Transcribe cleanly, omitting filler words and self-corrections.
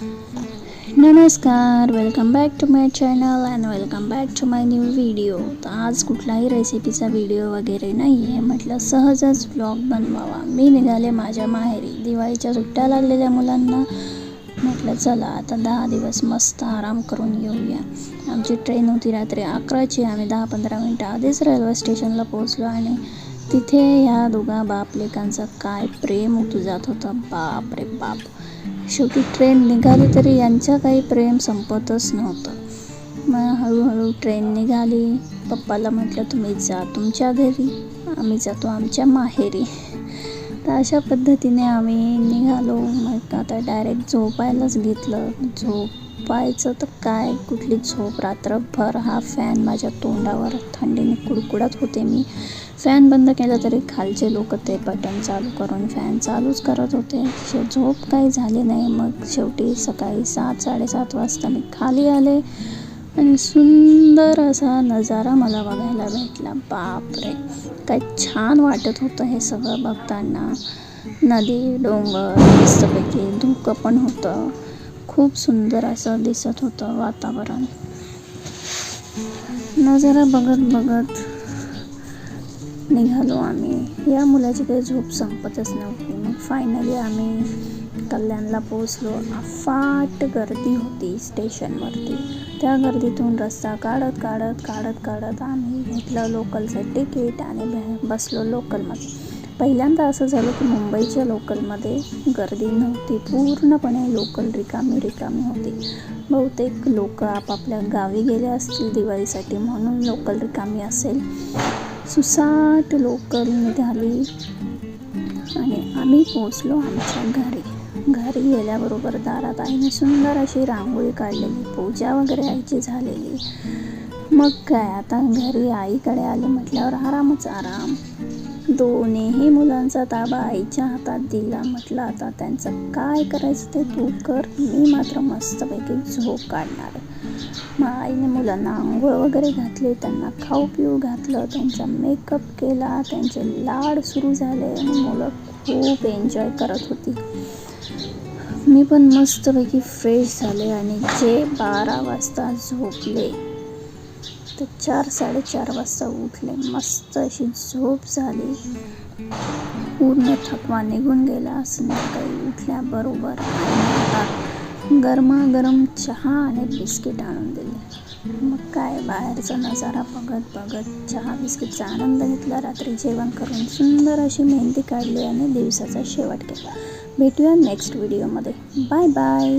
नमस्कार, welcome back to my channel and welcome back to my new video. तर आज कुठलाही रेसिपीचा व्हिडिओ वगैरे नाही आहे, म्हटलं सहजच व्लॉग बनवावा. मी निघाले माझ्या माहेरी. दिवाळीच्या सुट्ट्या लागलेल्या मुलांना. म्हटलं चला आता 10 दिवस मस्त आराम करून येऊया. आमची ट्रेन होती रात्री 11ची. आम्ही 10-15 मिनटं आधीच रेल्वे स्टेशनला पोहोचलो आणि तिथे ह्या दोघा बाप लेकांचं काय प्रेम उतू जात होतं. बाप रे बाप. शेवटी ट्रेन निघाली तरी यांचं काही प्रेम संपतच नव्हतं. मग हळूहळू ट्रेन निघाली. पप्पाला म्हटलं तुम्ही जा तुमच्या घरी, आम्ही जातो आमच्या माहेरी. तर अशा पद्धतीने आम्ही निघालो. मग आता डायरेक्ट झोपायलाच घेतलं. झोपायचं तर काय, कुठली झोप. रात्रभर हा फॅन माझ्या तोंडावर, थंडीने कुडकुडत होते मी. फॅन बंद केला तरी खालचे लोक ते बटन चालू करून फॅन चालूच करत होते. झोप काही झाली नाही. मग शेवटी सकाळी 7-7:30 वाजता मी खाली आले आणि सुंदर असा नजारा मला बघायला भेटला. बापरे, काय छान वाटत होतं हे सगळं बघताना. नदी, डोंगर, मस्तपैकी धुकं पण होतं. खूप सुंदर असं दिसत होतं वातावरण. नजारा बघत बघत निघालो आम्ही. या मुलाची काही झोप संपतच नव्हती. मग फायनली आम्ही कल्याणला पोचलो. अफाट गर्दी होती स्टेशनवरती. त्या गर्दीतून रस्ता काढत आम्ही घेतलं लोकलचं तिकीट आणि बसलो लोकलमध्ये. पहिल्यांदा असं झालं की मुंबईच्या लोकलमध्ये गर्दी नव्हती. पूर्णपणे लोकल रिकामी होती. बहुतेक लोक आपापल्या गावी गेले असतील दिवाळीसाठी, म्हणून लोकल रिकामी असेल. सुसाट लोकल निघाली आणि आम्ही पोचलो आमच्या घरी. घरी गेल्याबरोबर दारात आईने सुंदर अशी रांगोळी काढलेली, पूजा वगैरे आईची झालेली. मग काय, आता घरी आईकडे आले म्हटल्यावर आरामच आराम. दोन्हीही मुलांचा ताबा आईच्या हातात दिला. म्हटलं आता त्यांचं काय करायचं ते तू कर, मी मात्र मस्तपैकी झोप काढणार. मग आईने मुलांना आंघोळ वगैरे घातली, त्यांना खाऊ पिऊ घातलं, त्यांचा मेकअप केला, त्यांचे लाड सुरू झाले. मुलं खूप एन्जॉय करत होती. मी पण मस्तपैकी फ्रेश झाले आणि जे 12 वाजता झोपले तर 4-4:30 वाजता उठले. मस्त अशी झोप झाली. पूर्ण थकवा निघून गेला. संध्याकाळी उठल्याबरोबर गरमागरम चहा आणि बिस्किट आणून दिले. मग काय, बाहेरचा नजारा बघत चहा बिस्किटचा आनंद घेतला. रात्री जेवण करून सुंदर अशी मेहंदी काढली आणि दिवसाचा शेवट केला. भेटूया नेक्स्ट व्हिडिओमध्ये. Bye bye.